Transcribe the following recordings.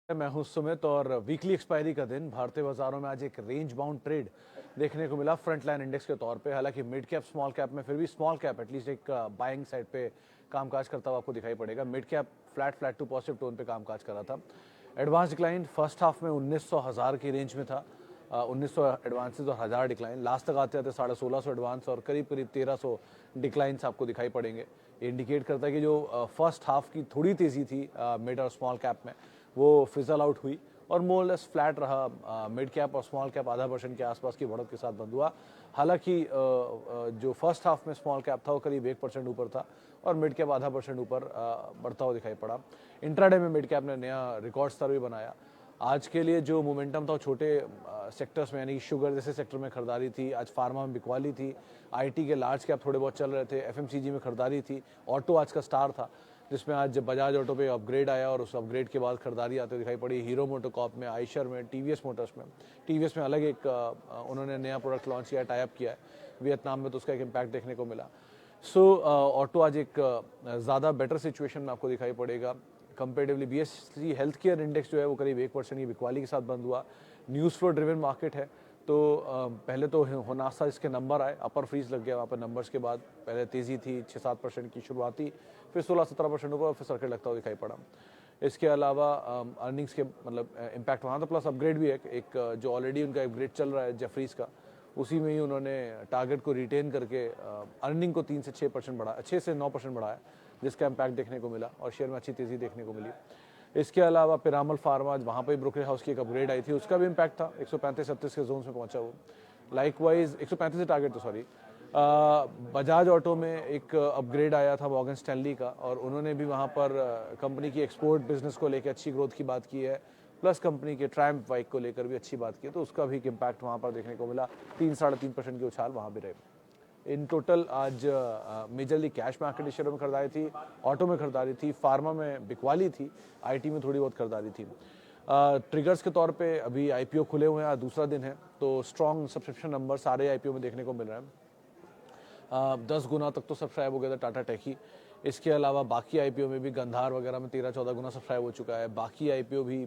मैं हूं सुमित और वीकली एक्सपायरी का दिन भारतीय बाजारों में आज एक रेंज बाउंड ट्रेड देखने को मिला फ्रंट लाइन इंडेक्स के तौर पे। हालांकि मिड कैप स्मॉल कैप में फिर भी स्मॉल कैप एटलीस्ट एक बाइंग साइड पे कामकाज करता हुआ आपको दिखाई पड़ेगा। Mid cap flat to positive tone पे कामकाज कर रहा था। एडवांस डिक्लाइन फर्स्ट हाफ में 1900 की रेंज में था। 1900 एडवांसेस और 1000 डिक्लाइन। लास्ट तक आते आते 1650 एडवांस और करीब 1300 डिक्लाइंस आपको दिखाई पड़ेंगे। ये इंडिकेट करता है कि जो फर्स्ट हाफ की थोड़ी तेजी थी मिड और स्मॉल कैप में वो फिजल आउट हुई और मोर लेस फ्लैट रहा। मिड कैप और स्मॉल कैप आधा % के आसपास की बढ़त के साथ बंद हुआ। हालांकि जो फर्स्ट हाफ में स्मॉल कैप था वो करीब 1% ऊपर था और मिड कैप आधा % ऊपर बढ़ता हुआ दिखाई पड़ा। इंट्राडे में मिड कैप ने नया रिकॉर्ड स्तर भी बनाया। आज के लिए जो मोमेंटम था वो छोटे सेक्टर्स में यानी शुगर जैसे सेक्टर में खरीदारी थी। आज फार्मा में बिकवाली थी। आईटी के लार्ज कैप थोड़े बहुत चल रहे थे। एफएमसीजी में खरीदारी थी। ऑटो आज का स्टार था जिसमें आज बजाज ऑटो पे अपग्रेड आया और उस अपग्रेड के बाद खरीदारी आते दिखाई पड़ी। हीरो मोटोकॉर्प में, आइशर में, टीवीएस मोटर्स में। टीवीएस में अलग एक उन्होंने नया प्रोडक्ट लॉन्च किया, टाई अप किया है वियतनाम में, तो उसका एक इम्पैक्ट देखने को मिला। सो ऑटो आज एक ज़्यादा बेटर सिचुएशन में आपको दिखाई पड़ेगा comparatively. BSE health care index जो है वो करीब 1% की बिकवाली के साथ बंद हुआ। न्यूज़ फ्लो ड्रिवन मार्केट है तो पहले तो होनास था इसके नंबर आए, अपर फ्रीज लग गया वहाँ पर नंबर्स के बाद। पहले तेज़ी थी 6-7% की शुरुआती, फिर 16-17% ऊपर और फिर सर्किट लगता हुआ दिखाई पड़ा। इसके अलावा अर्निंग्स के मतलब इम्पैक्ट वहाँ था, प्लस अपग्रेड भी है। एक जो ऑलरेडी उनका अपग्रेड चल रहा है जेफरीज का, उसी में ही उन्होंने टारगेट को रिटेन करके अर्निंग को 3 से 6% बढ़ाया, 6 से 9% बढ़ाया, जिसका इम्पैक्ट देखने को मिला और शेयर में अच्छी तेज़ी देखने को मिली। इसके अलावा पिरामल फार्मा वहाँ पर ब्रोकरेज हाउस की एक अपग्रेड आई थी, उसका भी इम्पैक्ट था। 135-36 के जोन में पहुंचा वो। लाइकवाइज 135 से टारगेट तो सॉरी। बजाज ऑटो में एक अपग्रेड आया था मॉर्गन स्टैनली का और उन्होंने भी वहाँ पर कंपनी की एक्सपोर्ट बिजनेस को लेकर अच्छी ग्रोथ की बात की है, प्लस कंपनी के ट्रायम्फ बाइक को लेकर भी अच्छी बात की है, तो उसका भी एक इम्पैक्ट वहाँ पर देखने को मिला। 3-3.5% की उछाल वहाँ भी रहे। इन टोटल आज मेजरली कैश मार्केट शेयरों में खरीदारी थी, ऑटो में खरीदारी थी, फार्मा में बिकवाली थी, आईटी में थोड़ी बहुत खरीदारी थी। ट्रिगर्स के तौर पे अभी आईपीओ खुले हुए हैं, आज दूसरा दिन है, तो स्ट्रॉन्ग सब्सक्रिप्शन नंबर सारे आईपीओ में देखने को मिल रहे हैं। 10 गुना तक तो सब्सक्राइब हो गया था टाटा टेकी। इसके अलावा बाकी आईपीओ में भी गंधार वगैरह में 13-14 गुना सब्सक्राइब हो चुका है। बाकी आईपीओ भी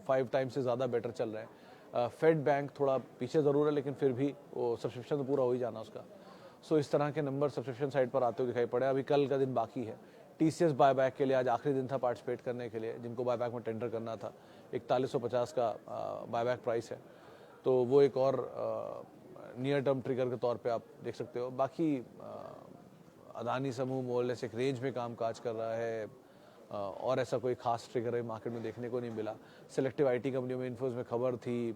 5 टाइम्स से ज़्यादा बेटर चल रहे हैं। फेड बैंक थोड़ा पीछे ज़रूर है लेकिन फिर भी वो सब्सक्रिप्शन तो पूरा हो ही जाना उसका। सो इस तरह के नंबर सब्सक्रिप्शन साइड पर आते हुए दिखाई पड़े। अभी कल का दिन बाकी है। टीसीएस बायबैक के लिए आज आखिरी दिन था पार्टिसिपेट करने के लिए, जिनको बायबैक में टेंडर करना था। 4150 का बायबैक प्राइस है, तो वो एक और नियर टर्म ट्रिगर के तौर पे आप देख सकते हो। बाकी अदानी समूह मोरलेस एक रेंज में काम काज कर रहा है और ऐसा कोई खास ट्रिगर मार्केट में देखने को नहीं मिला। सिलेक्टिव आईटी कंपनियों में इन्फोज में खबर थी,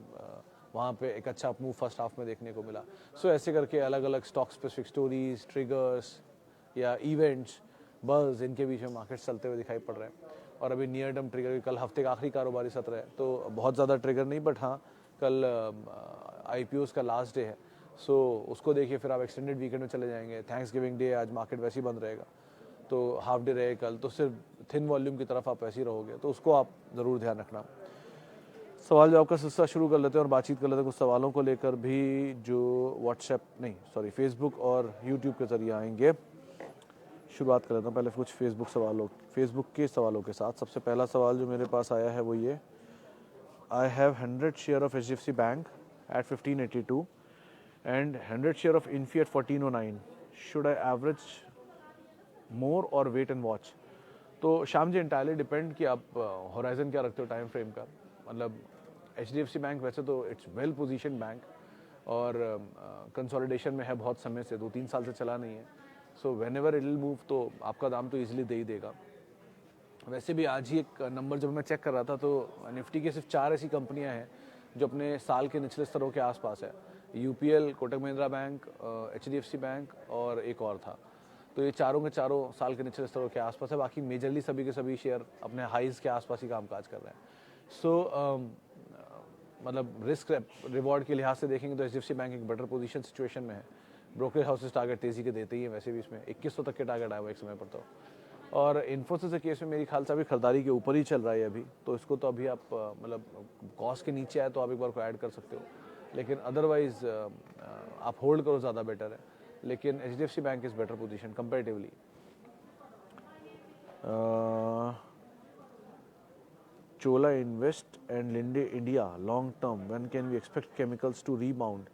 वहाँ पे एक अच्छा मूव फर्स्ट हाफ में देखने को मिला। सो ऐसे करके अलग अलग स्टॉक स्पेसिफिक स्टोरीज, ट्रिगर्स या इवेंट्स, बज़, इनके बीच में मार्केट चलते हुए दिखाई पड़ रहे हैं। और अभी नियर टर्म ट्रिगर, कल हफ्ते का आखिरी कारोबारी सत्र है तो बहुत ज़्यादा ट्रिगर नहीं, बट हाँ कल आईपीओस का लास्ट डे है, सो उसको देखिए फिर आप एक्सटेंडेड वीकेंड में चले जाएंगे। थैंक्स गिविंग डे आज मार्केट वैसे ही बंद रहेगा, तो हाफ डे रहे कल, तो सिर्फ थिन वॉल्यूम की तरफ आप वैसे ही रहोगे, तो उसको आप ज़रूर ध्यान रखना। सवाल जवाब का सिलसिला शुरू कर लेते हैं और बातचीत कर लेते हैं कुछ सवालों को लेकर भी जो व्हाट्सएप नहीं सॉरी फेसबुक और यूट्यूब के ज़रिए आएंगे। शुरुआत कर लेता हूँ पहले कुछ फेसबुक के सवालों के साथ। सबसे पहला सवाल जो मेरे पास आया है वो ये, I have 100 share of HDFC bank at 1582 and 100 share of Infy at 1409, should I average more और वेट एंड वॉच? तो श्याम जी, इंटायरली डिपेंड कि आप होराइजन क्या रखते हो टाइम फ्रेम का। मतलब HDFC बैंक वैसे तो इट्स वेल पोजीशन बैंक और कंसोलिडेशन में है बहुत समय से, 2-3 साल से चला नहीं है। So when ever it will move तो आपका दाम तो ईजिली दे ही देगा। वैसे भी आज ही एक नंबर जब मैं चेक कर रहा था तो निफ्टी की सिर्फ 4 ऐसी कंपनियां हैं जो अपने साल के निचले स्तरों के आसपास है। UPL, Kotak Mahindra bank, HDFC bank और एक और था। तो ये चारों के चारों साल के निचले स्तरों के आसपास है। बाकी मेजरली सभी के सभी शेयर अपने हाइज के आसपास ही कामकाज कर रहे हैं। सो मतलब रिस्क रिवॉर्ड के लिहाज से देखेंगे तो HDFC बैंक एक बेटर पोजीशन सिचुएशन में है। ब्रोकरेज हाउसेस टारगेट तेजी के देते ही हैं, वैसे भी इसमें 2100 तक के टारगेट आया हुआ एक समय पर तो। और इन्फोसिस के केस में मेरी ख्याल से अभी खरीदारी के ऊपर ही चल रहा है अभी, तो इसको तो अभी आप मतलब कॉस्ट के नीचे आए तो आप एक बार को ऐड कर सकते हो, लेकिन अदरवाइज आप होल्ड करो, ज़्यादा बेटर है। लेकिन HDFC bank is better position comparatively. Chola Invest and Linde India long term, when can we expect chemicals to rebound?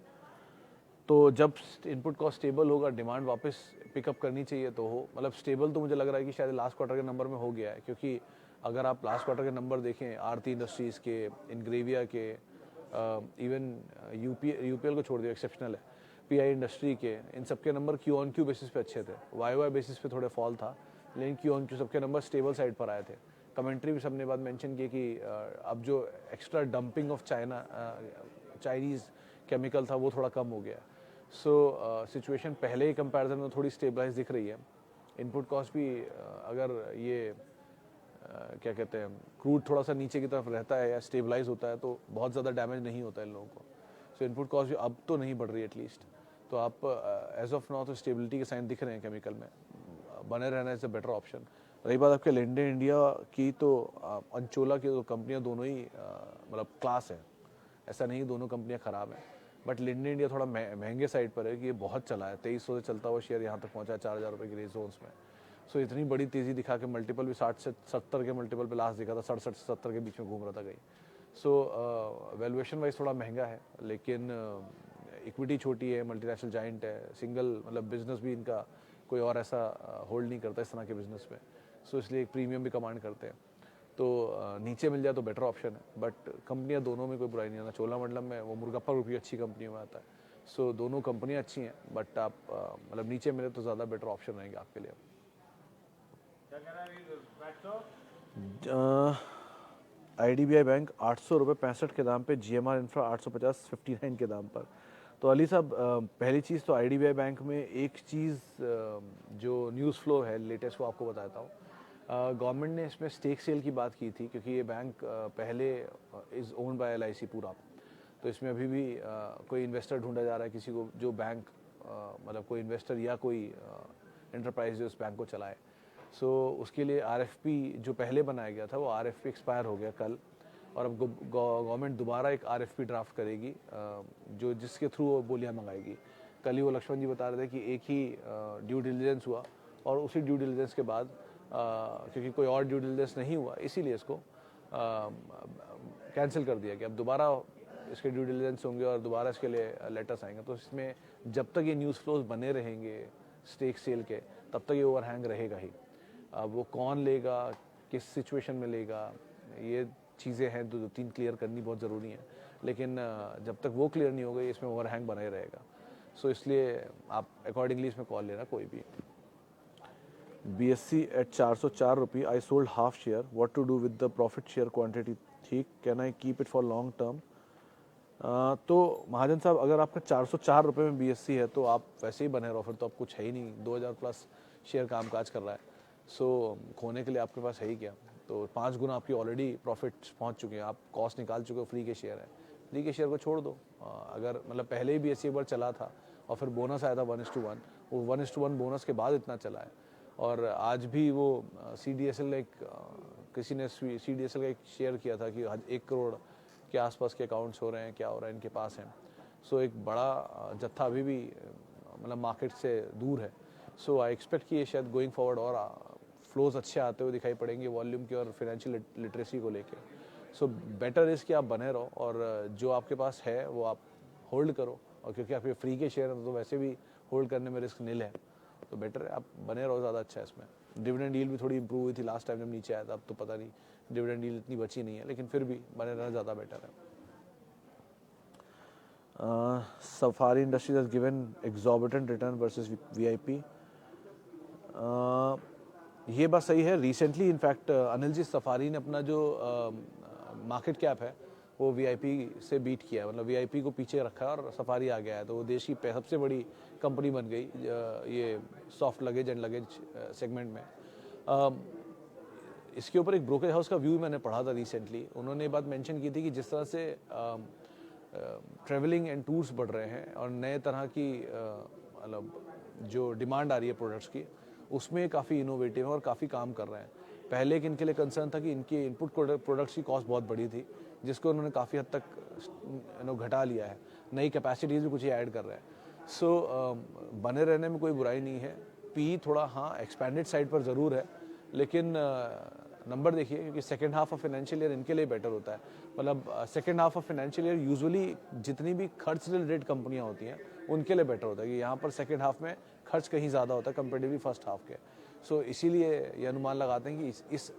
तो जब इनपुट कॉस्ट स्टेबल होगा, डिमांड वापस पिकअप करनी चाहिए तो हो, मतलब स्टेबल तो मुझे लग रहा है कि शायद लास्ट क्वार्टर के नंबर में हो गया है, क्योंकि अगर आप लास्ट क्वार्टर के नंबर देखें आरती इंडस्ट्रीज़ के, इनग्रेविया के, इवन यूपीएल को छोड़ दिया एक्सेप्शनल है, पीआई इंडस्ट्री के, इन सबके number Q on Q basis पे अच्छे थे, वाई बेसिस पे थोड़े फॉल था, लेकिन क्यू ऑन क्यू सबके नंबर स्टेबल साइड पर आए थे। कमेंट्री भी सबने बात मेंशन की कि अब जो extra dumping of Chinese chemical था वो थोड़ा कम हो गया। सो सिचुएशन पहले ही कंपैरिजन में थोड़ी स्टेबलाइज दिख रही है। इनपुट कॉस्ट भी अगर ये क्या कहते हैं क्रूड थोड़ा सा नीचे की तरफ रहता है या स्टेबलाइज होता है तो बहुत ज़्यादा डैमेज नहीं होता है इन लोगों को। सो इनपुट कॉस्ट भी अब तो नहीं बढ़ रही है एटलीस्ट, तो आप एज ऑफ नाउ तो स्टेबिलिटी के साइन दिख रहे हैं केमिकल में, बने रहना इज़ अ बेटर ऑप्शन। रही बात आपके लिंडे इंडिया की, तो अंचोला की तो कंपनियां दोनों ही मतलब क्लास है, ऐसा नहीं दोनों कंपनियां ख़राब हैं, बट लिंडे इंडिया थोड़ा महंगे साइड पर है कि ये बहुत चला है, 2300 से चलता हुआ शेयर यहाँ तक पहुँचा है 4000 रुपये की रेंज जोन्स में। सो इतनी बड़ी तेज़ी दिखा के मल्टीपल भी 60 से 70 के मल्टीपल पे लास्ट दिखा था, 67 से 70 के बीच में घूम रहा था कहीं। सो वैल्यूएशन वाइज थोड़ा महंगा है, लेकिन इक्विटी छोटी है, मल्टीनेशनल जाइंट है, सिंगल मतलब बिजनेस भी इनका कोई और ऐसा होल्ड नहीं करता इस तरह के बिजनेस में, सो इसलिए एक प्रीमियम भी कमांड करते हैं। तो नीचे मिल जाए तो बेटर ऑप्शन है, बट कंपनियां दोनों में कोई बुराई नहीं है ना, चोलामंडलम में वो मुर्गप्पा ग्रुप की अच्छी कंपनियों में आता है। सो दोनों कंपनियां अच्छी हैं, बट आप मतलब नीचे मिले तो ज़्यादा बेटर ऑप्शन रहेंगे आपके लिए। IDBI बैंक 800 रुपये 65 के दाम पे, GMR इंफ्रा 850 59 के दाम पर। तो अली साहब पहली चीज़ तो IDBI बैंक में एक चीज़ जो न्यूज़ फ्लो है लेटेस्ट वो आपको बताता हूँ। गवर्नमेंट ने इसमें स्टेक सेल की बात की थी, क्योंकि ये बैंक पहले इज़ ओन्ड बाय LIC पूरा, तो इसमें अभी भी कोई इन्वेस्टर ढूंढा जा रहा है किसी को जो बैंक मतलब कोई इन्वेस्टर या कोई एंटरप्राइज जो उस बैंक को चलाए। सो उसके लिए RFP जो पहले बनाया गया था वो RFP एक्सपायर हो गया कल, और अब गवर्नमेंट दोबारा एक RFP ड्राफ्ट करेगी जो जिसके थ्रू वो बोलियाँ मंगाएगी। कल ही वो लक्ष्मण जी बता रहे थे कि एक ही ड्यू डिलिजेंस हुआ, और उसी ड्यू डिलिजेंस के बाद क्योंकि कोई और ड्यू डिलिजेंस नहीं हुआ इसीलिए इसको कैंसिल कर दिया कि अब दोबारा इसके ड्यू डिलिजेंस होंगे और दोबारा इसके लिए लेटर्स आएंगे। तो इसमें जब तक ये न्यूज़ फ्लोज बने रहेंगे स्टेक सेल के, तब तक ये ओवरहैंग रहेगा ही। अब वो कौन लेगा, किस सिचुएशन में लेगा, ये चीज़ें हैं दो तीन क्लियर करनी बहुत ज़रूरी है, लेकिन जब तक वो क्लियर नहीं होगा इसमें ओवरहैंग बना ही रहेगा। सो इसलिए आप अकॉर्डिंगली इसमें कॉल लेना कोई भी। BSE at 404 रुपये, I sold half share, what to do with the profit share quantity, ठीक, can I keep it for long term? तो महाजन साहब अगर आपका 404 रुपये में BSE है तो आप वैसे ही बने रहो, फिर तो आप कुछ है ही नहीं, 2000 प्लस शेयर कामकाज कर रहा है। सो खोने के लिए आपके पास है ही क्या, तो 5 गुना आपकी ऑलरेडी प्रॉफिट पहुंच चुके हैं, आप कॉस्ट निकाल चुके हो, फ्री के शेयर है, फ्री के शेयर को छोड़ दो। अगर मतलब पहले ही BSE एक बार चला था और फिर बोनस आया था 1:1, वो 1:1 बोनस के बाद इतना चला है, और आज भी वो CDSL किसी ने CDSL का एक शेयर किया था कि 1 करोड़ के आसपास के अकाउंट्स हो रहे हैं, क्या हो रहा है इनके पास हैं। सो एक बड़ा जत्था अभी भी मतलब मार्केट से दूर है। सो आई एक्सपेक्ट कि ये शायद गोइंग फॉरवर्ड और फ्लोज अच्छे आते हुए दिखाई पड़ेंगे वॉल्यूम के और फिनेंशियल लिटरेसी को लेके। सो बेटर इज़ कि आप बने रहो और जो आपके पास है वो आप होल्ड करो, और क्योंकि आपके फ्री के शेयर हैं तो वैसे भी होल्ड करने में रिस्क नील है, तो बेटर है आप बने रहो, ज़्यादा अच्छा है इसमें। डिविडेंड डील भी थोड़ी इंप्रूव हुई थी लास्ट टाइम जब नीचे आया था, अब तो पता नहीं डिविडेंड डील इतनी बची नहीं है, लेकिन फिर भी बने रहना ज़्यादा बेटर है। Safari industries has given exorbitant return versus VIP। ये बात सही है, recently in fact Anil ji safari ने अपना जो मार्केट कैप है वो VIP से बीट किया है, मतलब VIP को पीछे रखा है और सफारी आ गया है, तो वो देश की सबसे बड़ी कंपनी बन गई ये soft luggage and luggage segment में। इसके ऊपर एक ब्रोकरेज हाउस का व्यू मैंने पढ़ा था रिसेंटली, उन्होंने ये बात मेंशन की थी कि जिस तरह से ट्रैवलिंग एंड टूर्स बढ़ रहे हैं और नए तरह की मतलब जो डिमांड आ रही है प्रोडक्ट्स की, उसमें काफ़ी इनोवेटिव है और काफ़ी काम कर रहे हैं। पहले एक इनके लिए कंसर्न था कि इनके इनपुट प्रोडक्ट्स की कॉस्ट बहुत बड़ी थी, जिसको उन्होंने काफ़ी हद तक घटा लिया है, नई कैपेसिटीज़ भी कुछ ऐड कर रहे हैं। सो बने रहने में कोई बुराई नहीं है। पी थोड़ा हाँ एक्सपैंडेड साइड पर ज़रूर है, लेकिन नंबर देखिए, क्योंकि second half of financial year इनके लिए बेटर होता है। मतलब second half of financial year usually जितनी भी खर्च रिलेटेड कंपनियां होती हैं उनके लिए बेटर होता है, कि यहाँ पर सेकेंड हाफ में खर्च कहीं ज़्यादा होता है कंपेरेटिवली फर्स्ट हाफ के। सो इसीलिए ये अनुमान लगाते हैं कि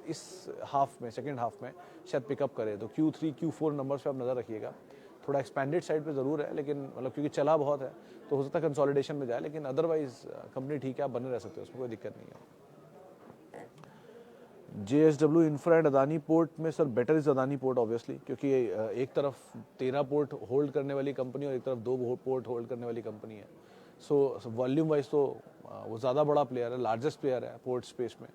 इस हाफ में, सेकेंड हाफ में शायद पिकअप करे। तो Q3 Q4 नंबर्स पे आप नज़र रखिएगा। थोड़ा एक्सपेंडेड साइड पे ज़रूर है, लेकिन मतलब क्योंकि चला बहुत है तो हो सकता है कंसोलिडेशन में जाए, लेकिन अदरवाइज कंपनी ठीक है, आप बने रह सकते हो, उसमें कोई दिक्कत नहीं है। JSW infra and Adani port में sir better is Adani port obviously, क्योंकि एक तरफ 13 पोर्ट होल्ड करने वाली कंपनी और एक तरफ 2 पोर्ट होल्ड करने वाली कंपनी है। सो वॉल्यूम वाइज तो वो ज़्यादा बड़ा प्लेयर है, लार्जेस्ट प्लेयर है पोर्ट स्पेस में।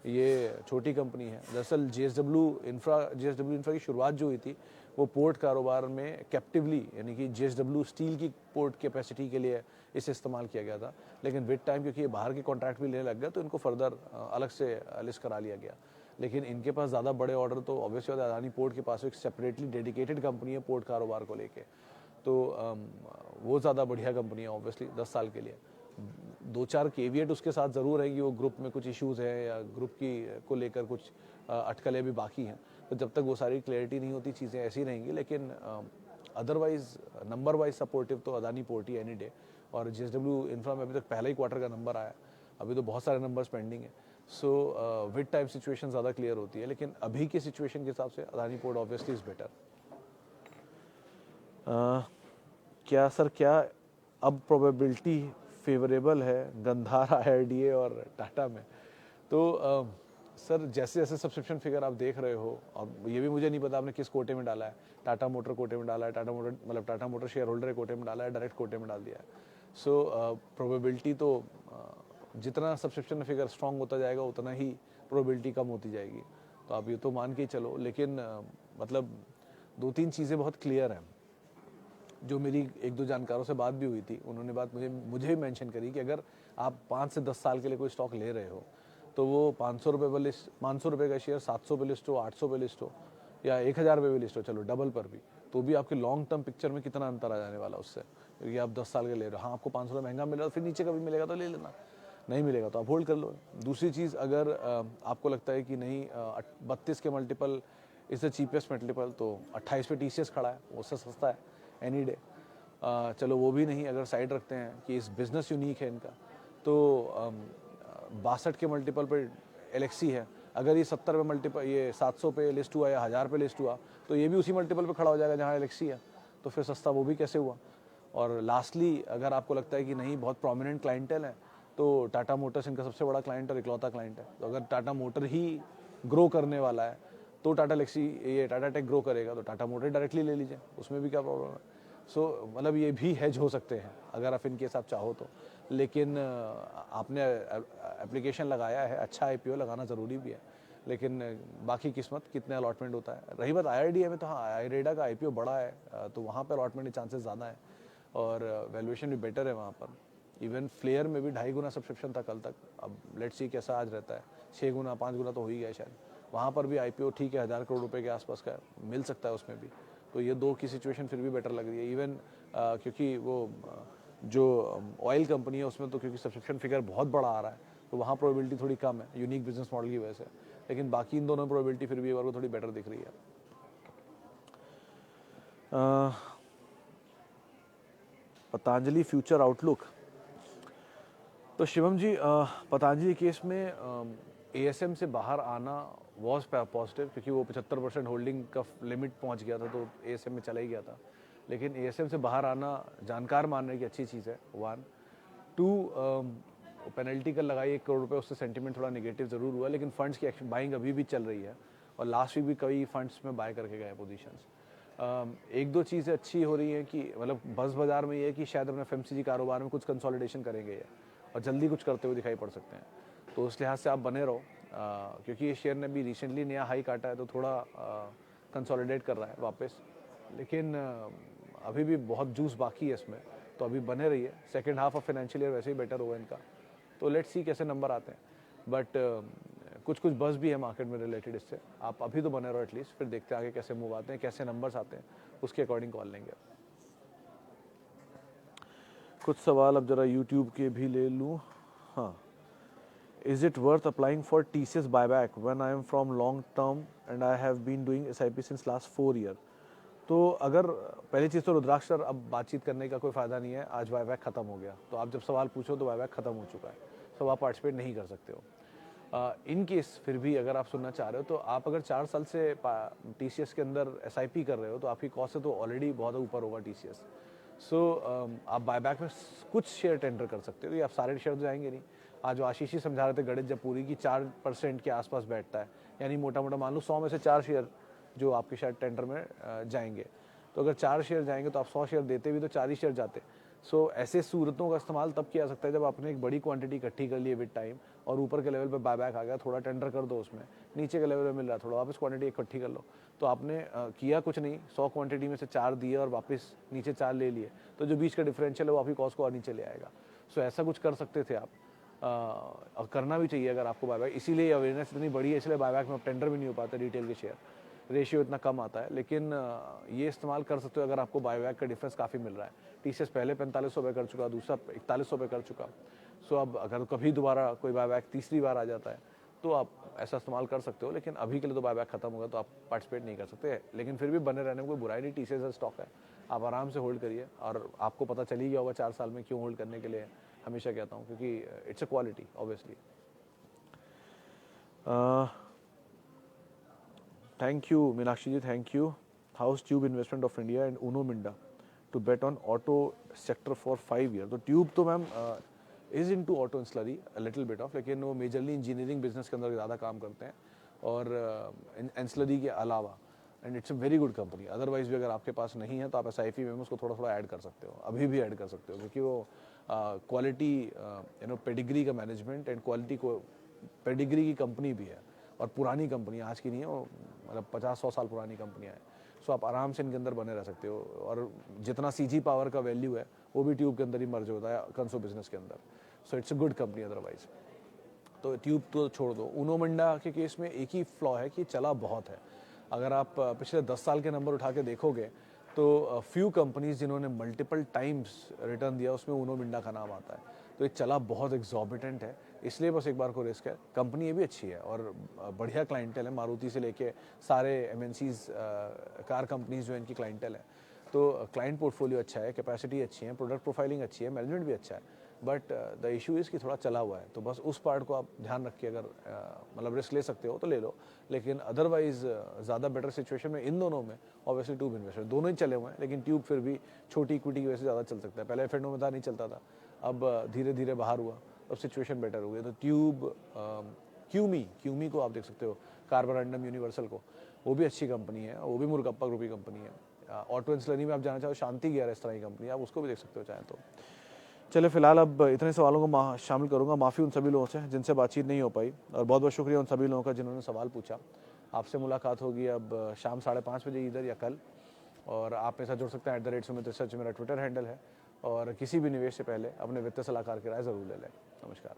ये छोटी कंपनी है। दरअसल JSW इंफ्रा की शुरुआत जो हुई थी वो पोर्ट कारोबार में कैप्टिवली, यानी कि JSW स्टील की पोर्ट कैपेसिटी के लिए इसे इस्तेमाल किया गया था, लेकिन विद टाइम क्योंकि ये बाहर के कॉन्ट्रैक्ट भी लेने लग गया तो इनको फर्दर अलग से लिस्ट करा लिया गया। लेकिन इनके पास ज़्यादा बड़े ऑर्डर तो ऑब्वियसली अदानी पोर्ट के पास एक सेपरेटली डेडिकेटेड कंपनी है पोर्ट कारोबार को लेके, तो वो ज़्यादा बढ़िया कंपनी है ऑब्वियसली 10 साल के लिए। 2-4 केविएट उसके साथ ज़रूर है कि वो ग्रुप में कुछ इश्यूज़ हैं या ग्रुप की को लेकर कुछ अटकलें भी बाकी हैं, तो जब तक वो सारी क्लैरिटी नहीं होती चीज़ें ऐसी रहेंगी। लेकिन अदरवाइज नंबर वाइज सपोर्टिव तो अदानी पोर्ट ही एनी डे। और JSW इंफ्रा में अभी तक पहला ही क्वार्टर का नंबर आया, अभी तो बहुत सारे नंबर्स पेंडिंग है। सो विद टाइम सिचुएशन ज़्यादा क्लियर होती है, लेकिन अभी की सिचुएशन के हिसाब से Adani port obviously is better. क्या सर, क्या अब प्रोबेबिलिटी फेवरेबल है गंधार, IRDA और टाटा में? तो सर जैसे जैसे सब्सक्रिप्शन फिगर आप देख रहे हो, अब ये भी मुझे नहीं पता आपने किस कोटे में डाला है, टाटा मोटर कोटे में डाला है, टाटा मोटर शेयर होल्डर कोटे में डाला है, डायरेक्ट कोटे में डाल दिया है। सो प्रोबेबिलिटी तो जितना सब्सक्रिप्शन फिगर स्ट्रांग होता जाएगा उतना ही प्रोबेबिलिटी कम होती जाएगी, तो आप ये तो मान के ही चलो। लेकिन मतलब 2-3 चीज़ें बहुत क्लियर हैं, जो मेरी 1-2 जानकारों से बात भी हुई थी, उन्होंने बात मुझे भी मेंशन करी कि अगर आप 5 से 10 साल के लिए कोई स्टॉक ले रहे हो तो वो 500 रुपये पर लिस्ट, 500 रुपये का शेयर 700 पे लिस्ट हो, 800 पे लिस्ट हो या 1000 रुपये पे लिस्ट हो, चलो डबल पर भी, तो भी आपके लॉन्ग टर्म पिक्चर में कितना अंतर आ जाने वाला उससे, क्योंकि आप 10 साल के ले रहे हो। हाँ, आपको 500 रुपये महंगा मिल रहा है, फिर नीचे कभी मिलेगा तो ले लेना, नहीं मिलेगा तो आप होल्ड कर लो। दूसरी चीज़, अगर आपको लगता है कि नहीं 32 के multiple is the cheapest multiple, तो 28 पे TCS खड़ा है, उससे सस्ता है एनी डे। चलो वो भी नहीं, अगर साइड रखते हैं कि इस बिज़नेस यूनिक है इनका, तो 62 के मल्टीपल पे LXC है। अगर ये 70 पे मल्टीपल, ये 700 पे लिस्ट हुआ या 1000 पे लिस्ट हुआ, तो ये भी उसी मल्टीपल पे खड़ा हो जाएगा जहाँ LXC है, तो फिर सस्ता वो भी कैसे हुआ। और लास्टली, अगर आपको लगता है कि नहीं बहुत प्रोमिनेंट क्लाइंटेल है, तो टाटा मोटर्स इनका सबसे बड़ा क्लाइंट और इकलौता क्लाइंट है, तो अगर टाटा मोटर ही ग्रो करने वाला है तो टाटा टेक ग्रो करेगा, तो टाटा मोटर डायरेक्टली ले लीजिए, उसमें भी क्या प्रॉब्लम है। सो मतलब ये भी हेज हो सकते हैं अगर आप इनके साथ चाहो तो। लेकिन आपने एप्लीकेशन लगाया है, अच्छा IPO लगाना ज़रूरी भी है, लेकिन बाकी किस्मत कितने अलॉटमेंट होता है। रही बात IRDA में, तो हाँ IREDA का IPO बड़ा है, तो वहाँ पर अलॉटमेंट के चांसेस ज़्यादा है और वैल्यूएशन भी बेटर है वहाँ पर। इवन फ्लेयर में भी 2.5 गुना सब्सक्रिप्शन था कल तक, अब लेट्स सी कैसा आज रहता है, 6 गुना 5 गुना तो हो ही गया शायद। वहाँ पर भी IPO ठीक है, 1000 करोड़ रुपए के आसपास का मिल सकता है उसमें भी, तो ये 2 की सिचुएशन फिर भी बेटर लग रही है। इवन क्योंकि वो जो ऑयल कंपनी है उसमें तो क्योंकि सब्सक्रिप्शन फिगर बहुत बड़ा आ रहा है, तो वहाँ प्रोबेबिलिटी थोड़ी कम है यूनिक बिजनेस मॉडल की वजह से, लेकिन बाकी इन दोनों प्रोबेबिलिटी फिर भी एक बार को थोड़ी बेटर दिख रही है। पतंजलि फ्यूचर आउटलुक, तो शिवम जी पतंजलि केस में ASM से बाहर आना वॉज पॉजिटिव, क्योंकि वो 75% होल्डिंग का लिमिट पहुंच गया था, तो ASM में चला ही गया था। लेकिन ASM से बाहर आना जानकार मानने की अच्छी चीज़ है, 1, 2 पेनल्टी कर लगाई 1 करोड़ रुपए, उससे सेंटीमेंट थोड़ा नेगेटिव ज़रूर हुआ, लेकिन फंड्स की एक्शन बाइंग अभी भी चल रही है और लास्ट वीक भी कई फंड्स में बाय करके गए पोजीशंस। 1-2 चीज़ें अच्छी हो रही हैं कि मतलब बज़ बाजार में ये है कि शायद अपने FMCG कारोबार में कुछ कंसोलिडेशन करेंगे ये, और जल्दी कुछ करते हुए दिखाई पड़ सकते हैं, तो उस लिहाज से आप बने रहो, क्योंकि ये शेयर ने भी रिसेंटली नया हाई काटा है, तो थोड़ा कंसोलिडेट कर रहा है वापस, लेकिन अभी भी बहुत जूस बाकी है इसमें, तो अभी बने रहिए। Second half of financial year वैसे ही बेटर होगा इनका, तो लेट्स सी कैसे नंबर आते हैं, बट कुछ बस भी है मार्केट में रिलेटेड इससे, आप अभी तो बने रहो एटलीस्ट, फिर देखते हैं आगे कैसे मूव आते हैं, कैसे नंबर्स आते हैं, उसके अकॉर्डिंग कॉल लेंगे। कुछ सवाल अब जरा यूट्यूब के भी ले लूँ। हाँ, Is it worth applying for TCS buyback when I am from long term and I have been doing SIP since last 4 year? तो अगर पहली चीज़ तो रुद्राक्ष सर अब बातचीत करने का कोई फ़ायदा नहीं है, आज बायबैक ख़त्म हो गया, तो आप जब सवाल पूछो तो बायबैक ख़त्म हो चुका है, तो आप पार्टिसिपेट नहीं कर सकते हो। इन केस फिर भी अगर आप सुनना चाह रहे हो तो आप अगर 4 साल से TCS के अंदर SIP कर रहे हो तो आपकी कॉस्ट से तो ऑलरेडी बहुत ऊपर होगा TCS। सो आप बायबैक में कुछ शेयर टेंडर कर सकते हो, ये आप सारे शेयर तो जाएंगे नहीं। आज आशीष ही समझा रहे थे गणित जब पूरी की 4% के आसपास बैठता है, यानी मोटा मोटा मान लो 100 में से 4 शेयर जो आपके शायद टेंडर में जाएंगे, तो अगर 4 शेयर जाएंगे तो आप 100 शेयर देते भी तो 4 ही शेयर जाते। सो ऐसे सूरतों का इस्तेमाल तब किया जा सकता है जब आपने एक बड़ी क्वांटिटी इकट्ठी कर ली है विद टाइम और ऊपर के लेवल पे बायबैक आ गया, थोड़ा टेंडर कर दो उसमें, नीचे के लेवल पे मिल रहा है थोड़ा वापस क्वांटिटी इकट्ठी कर लो। तो आपने किया कुछ नहीं, 100 क्वांटिटी में से 4 दिए और वापस नीचे 4 ले लिए, तो जो बीच का डिफरेंशियल है वो आपकी कॉस्ट को और नीचे ले आएगा। सो ऐसा कुछ कर सकते थे आप, और करना भी चाहिए अगर आपको बायबैक, इसीलिए अवेयरनेस इतनी बड़ी है, इसलिए बायबैक में टेंडर भी नहीं हो पाता, रिटेल के शेयर रेशियो इतना कम आता है। लेकिन ये इस्तेमाल कर सकते हो अगर आपको बायबैक का डिफरेंस काफ़ी मिल रहा है। TCS पहले 4500 पे कर चुका, दूसरा 4100 पे कर चुका। सो अब अगर कभी दोबारा कोई बायबैक तीसरी बार आ जाता है तो आप ऐसा इस्तेमाल कर सकते हो, लेकिन अभी के लिए तो बायबैक खत्म होगा तो आप पार्टिसिपेट नहीं कर सकते। लेकिन फिर भी बने रहने में कोई बुराई नहीं, TCS का स्टॉक है, आप आराम से होल्ड करिए और आपको पता चल ही गया होगा 4 साल में क्यों होल्ड करने के लिए हमेशा कहता हूँ, क्योंकि it's a quality obviously. Thank you, Meenakshi ji. Thank you. House Tube Investment of India and Uno Minda to bet on auto sector for 5 years. तो ट्यूब तो ma'am is into auto ancillary little bit of, लेकिन वो majorly engineering business के अंदर ज़्यादा काम करते हैं और एंसलरी के अलावा, and it's a very good company. Otherwise भी अगर आपके पास नहीं है तो आप SIP में उसको थोड़ा थोड़ा ऐड कर सकते हो, अभी भी ऐड कर सकते हो, क्योंकि वो क्वालिटी पेडिग्री का मैनेजमेंट एंड क्वालिटी को पेडिग्री की कंपनी भी है और पुरानी कंपनी, आज की नहीं है वो, मतलब 50-100 साल पुरानी कंपनियाँ हैं। सो आप आराम से इनके अंदर बने रह सकते हो और जितना CG पावर का वैल्यू है वो भी ट्यूब के अंदर ही मर्ज होता है कंसो बिजनेस के अंदर। So it's a good company otherwise. तो ट्यूब तो छोड़ दो। उनो मिंडा के केस में एक ही फ्लॉ है कि चला बहुत है। अगर आप पिछले 10 साल के नंबर उठा के देखोगे तो फ्यू कंपनीज जिन्होंने मल्टीपल टाइम्स रिटर्न दिया उसमें उनो मिंडा का नाम आता है। तो ये चला बहुत एग्जॉर्बिटेंट है, इसलिए बस एक बार को रिस्क है। कंपनी ये भी अच्छी है और बढ़िया क्लाइंटेल है, मारुति से लेके सारे MNCs कार कंपनीज जो इनकी क्लाइंटेल है। तो क्लाइंट पोर्टफोलियो अच्छा है, कैपेसिटी अच्छी है, प्रोडक्ट प्रोफाइलिंग अच्छी है, मैनेजमेंट भी अच्छा है। बट द इशू इज़ कि थोड़ा चला हुआ है, तो बस उस पार्ट को आप ध्यान रख के अगर मतलब रिस्क ले सकते हो तो ले लो। लेकिन अदरवाइज ज़्यादा बेटर सिचुएशन में इन दोनों में ऑब्वियसली ट्यूब इन्वेस्टमेंट, दोनों ही चले हुए हैं, लेकिन ट्यूब फिर भी छोटी इक्विटी की वजह से ज़्यादा चल सकता है। पहले F&O में था, नहीं चलता था, अब धीरे धीरे बाहर हुआ, अब सिचुएशन बेटर हो गई। तो ट्यूब क्यूमी को आप देख सकते हो, कार्बोरंडम यूनिवर्सल को, वो भी अच्छी कंपनी है, वो भी मुर्गप्पा ग्रुप की कंपनी है। ऑटो इंसलरी में आप जाना चाहो, शांति गियर इस तरह की कंपनी, आप उसको भी देख सकते हो चाहे तो। चले फिलहाल अब इतने सवालों को शामिल करूंगा, माफ़ी उन सभी लोगों से जिनसे बातचीत नहीं हो पाई, और बहुत बहुत शुक्रिया उन सभी लोगों का जिन्होंने सवाल पूछा। आपसे मुलाकात होगी अब शाम 5:30 बजे इधर या कल, और आप मेरे साथ जुड़ सकते हैं @सुमित रिसर्च मेरा ट्विटर हैंडल है। और किसी भी निवेश से पहले अपने वित्तीय सलाहकार की राय ज़रूर ले लें। नमस्कार।